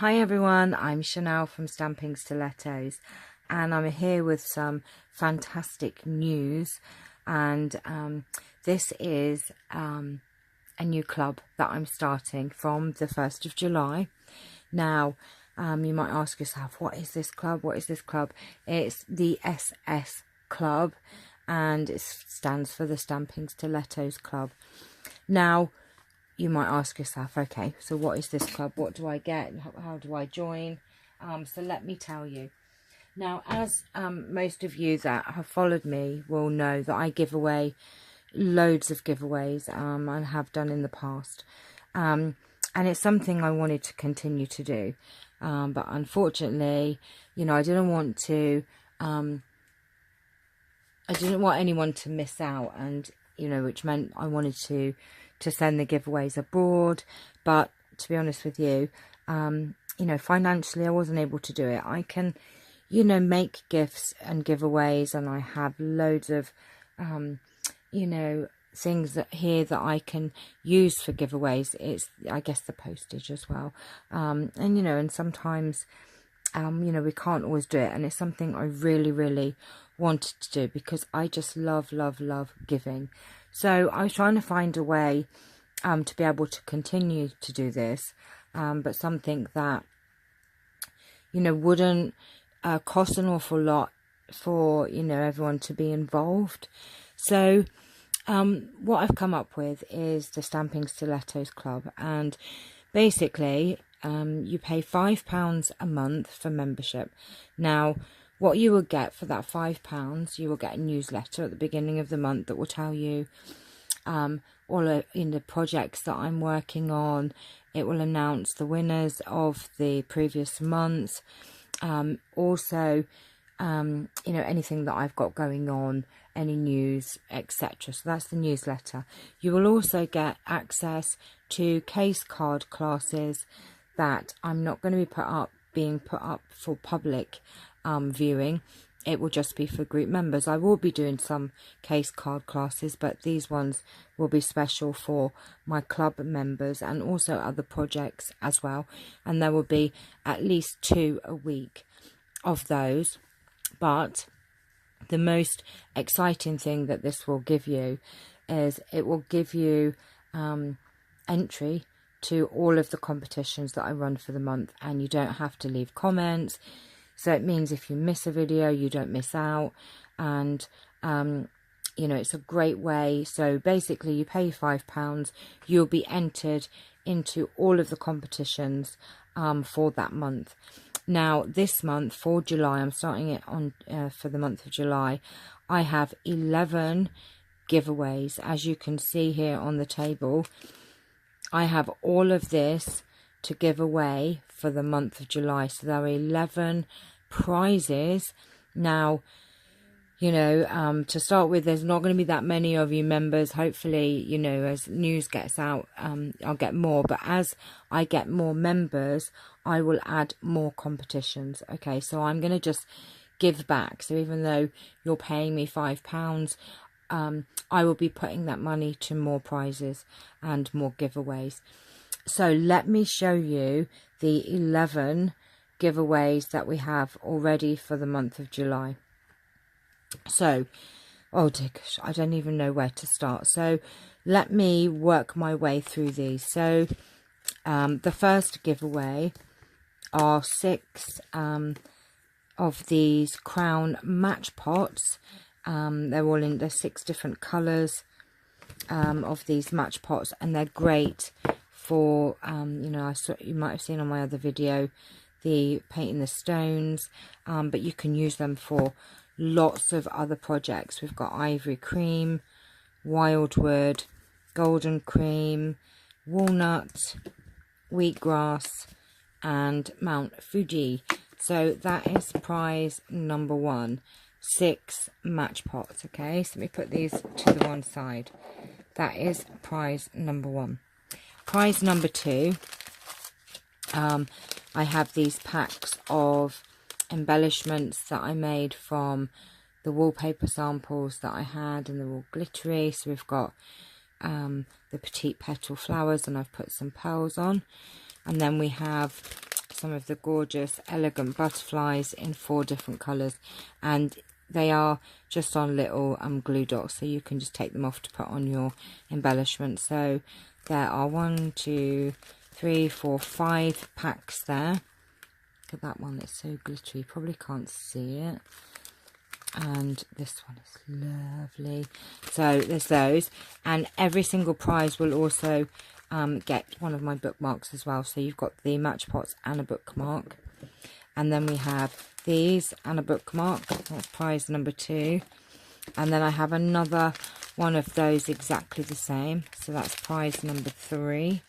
Hi everyone, I'm Chanel from Stamping Stilettos, and I'm here with some fantastic news. And this is a new club that I'm starting from the 1st of July. Now, you might ask yourself, what is this club? What is this club? It's the SS Club, and it stands for the Stamping Stilettos Club. Now, you might ask yourself, okay, so what is this club? What do I get? How do I join? So let me tell you. Now, as most of you that have followed me will know, that I give away loads of giveaways and have done in the past. And it's something I wanted to continue to do. But unfortunately, you know, I didn't want anyone to miss out, and, you know, which meant I wanted to send the giveaways abroad. But to be honest with you, you know, financially I wasn't able to do it. I can, you know, make gifts and giveaways, and I have loads of you know, things that I can use for giveaways. It's, I guess, the postage as well, and you know, and sometimes you know, we can't always do it, and it's something I really wanted to do because I just love giving. So I was trying to find a way to be able to continue to do this, but something that, you know, wouldn't cost an awful lot for, you know, everyone to be involved. So what I've come up with is the Stamping Stilettos Club, and basically you pay £5 a month for membership. Now, what you will get for that £5, you will get a newsletter at the beginning of the month that will tell you all in the projects that I'm working on. It will announce the winners of the previous months. Also, you know, anything that I've got going on, any news, etc. So that's the newsletter. You will also get access to case card classes that I'm not going to be being put up for public viewing. It will just be for group members. I will be doing some case card classes, but these ones will be special for my club members and also other projects as well. And there will be at least 2 a week of those. But the most exciting thing that this will give you is it will give you entry to all of the competitions that I run for the month, and you don't have to leave comments. So it means if you miss a video, you don't miss out. And you know, it's a great way. So basically you pay £5, you'll be entered into all of the competitions for that month. Now, this month, for July, I'm starting it on for the month of July. I have 11 giveaways. As you can see here on the table, I have all of this to give away for the month of July. So there are 11 prizes. Now, you know, to start with, there's not going to be that many of you members. Hopefully, you know, as news gets out, I'll get more. But as I get more members, I will add more competitions. Okay, so I'm going to just give back. So even though you're paying me £5, I will be putting that money to more prizes and more giveaways. So let me show you the 11 giveaways that we have already for the month of July. So, oh dear gosh, I don't even know where to start. So let me work my way through these. So the first giveaway are 6 of these crown match pots. They're all in, there's 6 different colours of these match pots, and they're great for you know, you might have seen on my other video the painting the stones, but you can use them for lots of other projects. We've got ivory cream, wildwood, golden cream, walnut, wheatgrass, and Mount Fuji. So that is prize number 1, 6 match pots. Okay, so let me put these to the one side. That is prize number 1. Prize number 2, I have these packs of embellishments that I made from the wallpaper samples that I had, and they're all glittery. So we've got the petite petal flowers, and I've put some pearls on. And then we have some of the gorgeous elegant butterflies in 4 different colours, and they are just on little glue dots, so you can just take them off to put on your embellishment. So there are 1, 2, 3, 4, 5 packs there. Look at that one, it's so glittery, probably can't see it. And this one is lovely. So there's those, and every single prize will also get one of my bookmarks as well. So you've got the match pots and a bookmark, and then we have these and a bookmark. That's prize number 2, and then I have another one of those exactly the same, so that's prize number 3.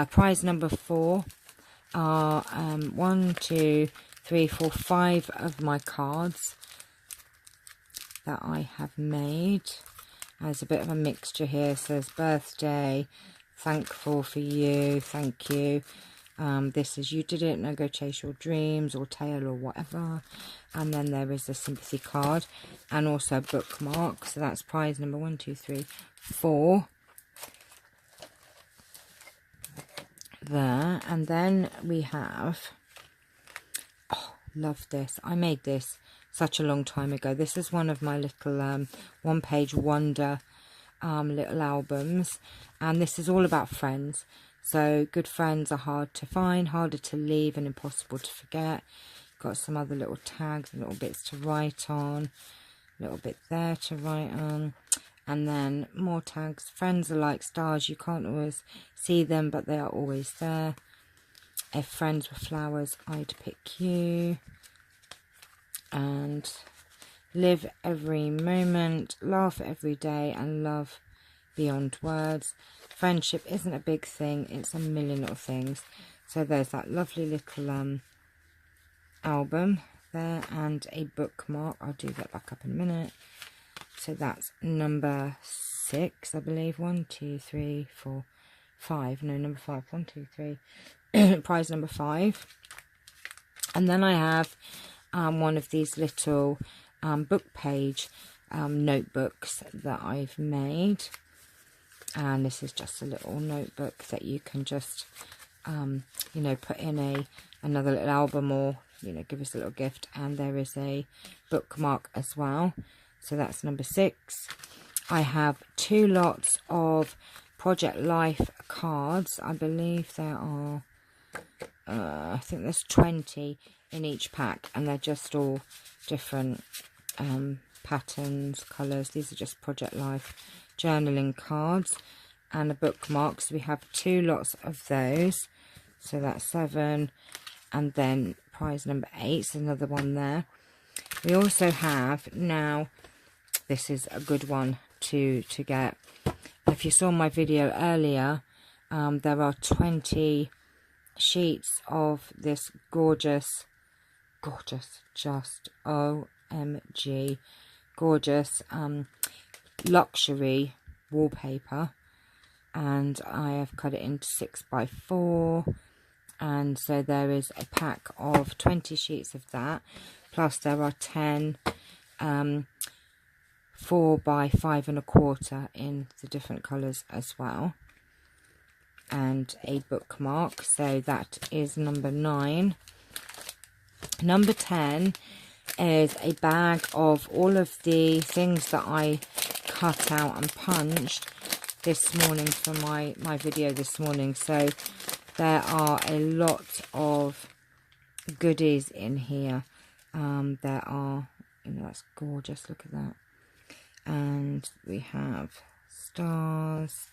Prize number 4 are 1, 2, 3, 4, 5 of my cards that I have made. There's a bit of a mixture here. So there's birthday, thankful for you, thank you. This is you did it, now go chase your dreams, or tail, or whatever. And then there is a sympathy card and also a bookmark. So that's prize number 1, 2, 3, 4 there. And then we have, oh, love this. I made this such a long time ago. This is one of my little one-page wonder little albums, and this is all about friends. So good friends are hard to find, harder to leave, and impossible to forget. Got some other little tags and little bits to write on, a little bit there to write on, and then more tags. Friends are like stars, you can't always see them, but they are always there. If friends were flowers, I'd pick you. And live every moment, laugh every day, and love beyond words. Friendship isn't a big thing, it's a million little things. So there's that lovely little album there, and a bookmark. I'll do that back up in a minute. So that's number 6, I believe. 1, 2, 3, 4, 5. No, number 5. 1, 2, 3. Prize number 5. And then I have one of these little book page notebooks that I've made, and this is just a little notebook that you can just you know, put in another little album, or you know, give us a little gift. And there is a bookmark as well. So that's number 6. I have 2 lots of Project Life cards. I believe there are I think there's 20 in each pack, and they're just all different patterns, colours. These are just Project Life journaling cards, and a bookmark. So we have 2 lots of those. So that's 7, and then prize number 8 is another one there. We also have, now this is a good one to get. If you saw my video earlier, there are 20 sheets of this gorgeous, just OMG gorgeous luxury wallpaper, and I have cut it into 6x4, and so there is a pack of 20 sheets of that, plus there are 10 4x5¼ in the different colours as well, and a bookmark. So that is number 9. Number 10 is a bag of all of the things that I cut out and punched this morning for my video this morning. So there are a lot of goodies in here. There are, you know, that's gorgeous, look at that. And we have stars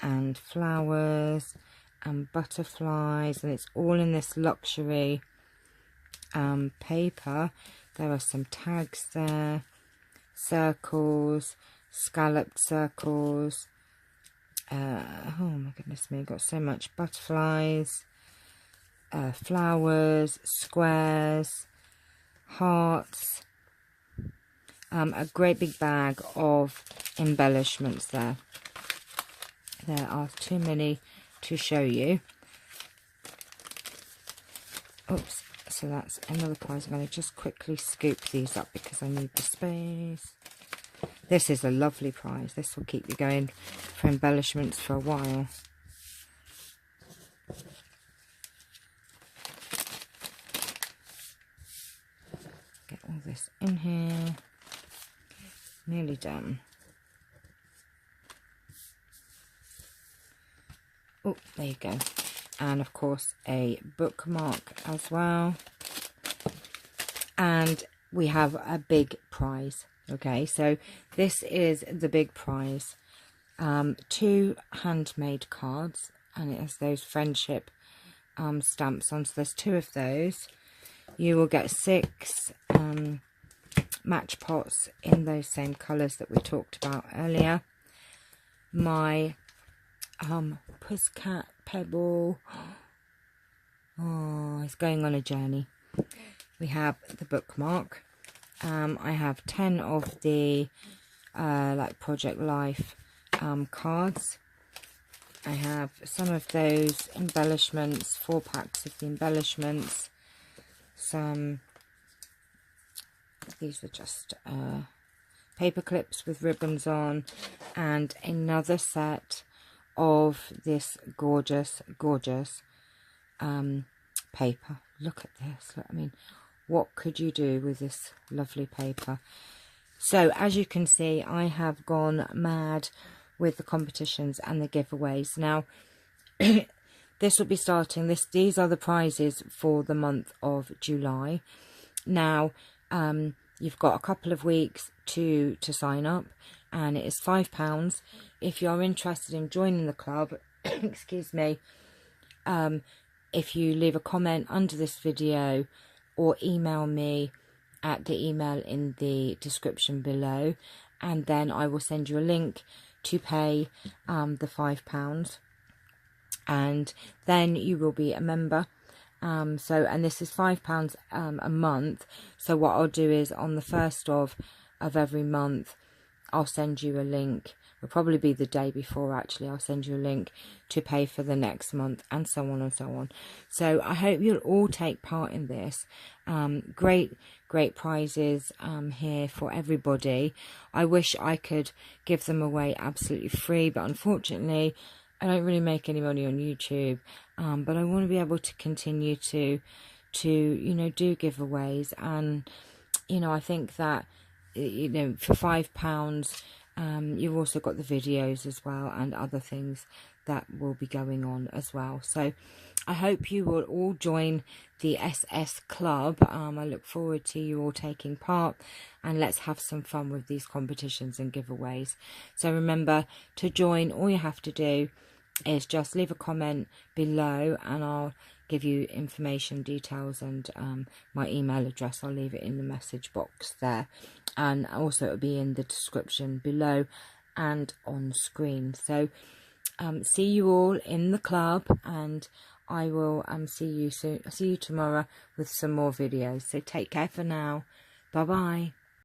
and flowers and butterflies, and it's all in this luxury paper. There are some tags there, circles, scalloped circles. Oh my goodness me, got so much. Butterflies, flowers, squares, hearts, a great big bag of embellishments there. There are too many to show you. Oops, so that's another prize. I'm going to just quickly scoop these up because I need the space. This is a lovely prize. This will keep you going for embellishments for a while. this in here. Nearly done. Oh, there you go. And of course a bookmark as well. And we have a big prize. Okay, so this is the big prize. 2 handmade cards, and it has those friendship stamps on, so there's 2 of those. You will get 6 match pots in those same colours that we talked about earlier. My Pussycat Pebble, oh, it's going on a journey. We have the bookmark. I have 10 of the like Project Life cards. I have some of those embellishments, 4 packs of the embellishments. Some, these are just paper clips with ribbons on, and another set of this gorgeous paper. Look at this. Look, I mean, what could you do with this lovely paper? So as you can see, I have gone mad with the competitions and the giveaways. Now this will be starting, these are the prizes for the month of July. Now you've got a couple of weeks to sign up, and it is £5. If you're interested in joining the club, excuse me, if you leave a comment under this video or email me at the email in the description below, and then I will send you a link to pay the £5, and then you will be a member. And this is £5 a month. So what I'll do is on the 1st of every month, I'll send you a link. It'll probably be the day before, actually. I'll send you a link to pay for the next month, and so on and so on. So I hope you'll all take part in this. Great prizes here for everybody. I wish I could give them away absolutely free, but unfortunately I don't really make any money on YouTube. But I want to be able to continue to you know, do giveaways, and you know, I think that, you know, for £5 you've also got the videos as well, and other things that will be going on as well. So I hope you will all join the SS Club. I look forward to you all taking part, and let's have some fun with these competitions and giveaways. So remember to join. All you have to do is just leave a comment below, and I'll give you information, details, and my email address. I'll leave it in the message box there, and also it'll be in the description below and on screen. So see you all in the club, and I will see you soon. See you tomorrow with some more videos. So take care for now. Bye bye.